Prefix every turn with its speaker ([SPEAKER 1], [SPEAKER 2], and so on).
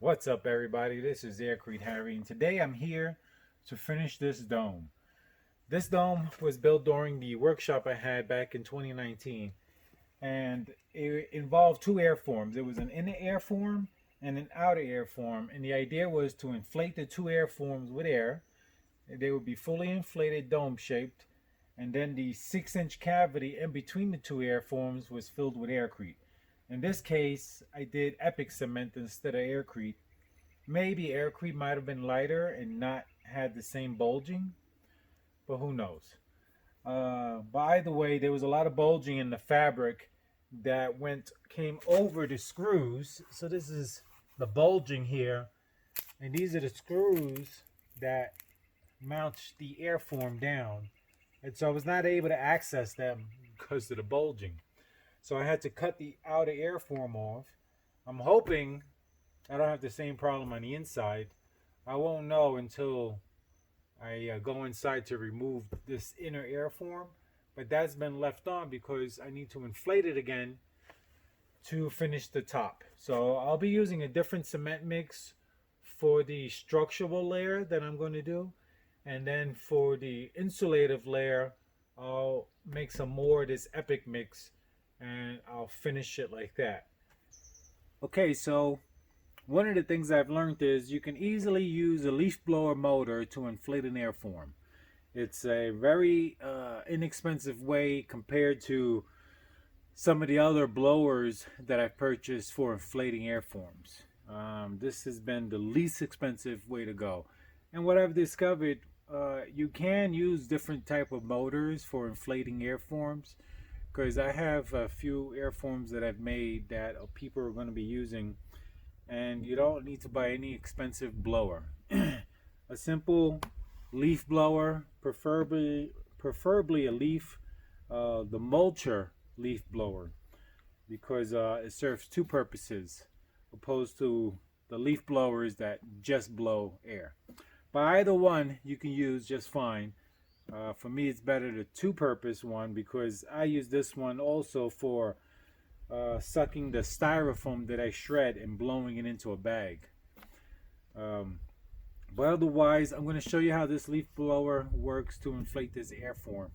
[SPEAKER 1] What's up, everybody? This is Aircrete Harry, and today I'm here to finish this dome. This dome was built during the workshop I had back in 2019, and it involved two airforms. It was an inner airform and an outer airform, and the idea was to inflate the two airforms with air. They would be fully inflated, dome shaped, and then the 6-inch cavity in between the two airforms was filled with aircrete. In this case, I did epic cement instead of aircrete. Maybe aircrete might have been lighter and not had the same bulging, but who knows. By the way, there was a lot of bulging in the fabric that came over the screws. So this is the bulging here, and these are the screws that mount the airform down. And so I was not able to access them because of the bulging. So I had to cut the outer airform off. I'm hoping I don't have the same problem on the inside. I won't know until I go inside to remove this inner airform. But that's been left on because I need to inflate it again to finish the top. So I'll be using a different cement mix for the structural layer that I'm going to do. And then for the insulative layer, I'll make some more of this epic mix and I'll finish it like that. Okay, so one of the things I've learned is you can easily use a leaf blower motor to inflate an airform. It's a very inexpensive way compared to some of the other blowers that I've purchased for inflating airforms. This has been the least expensive way to go. And what I've discovered, you can use different type of motors for inflating airforms, because I have a few airforms that I've made that people are going to be using, and you don't need to buy any expensive blower. A simple leaf blower, preferably a leaf, the mulcher leaf blower, because it serves two purposes opposed to the leaf blowers that just blow air. But either one you can use just fine. For me, it's better the two-purpose one, because I use this one also for sucking the styrofoam that I shred and blowing it into a bag. But otherwise, I'm going to show you how this leaf blower works to inflate this airform.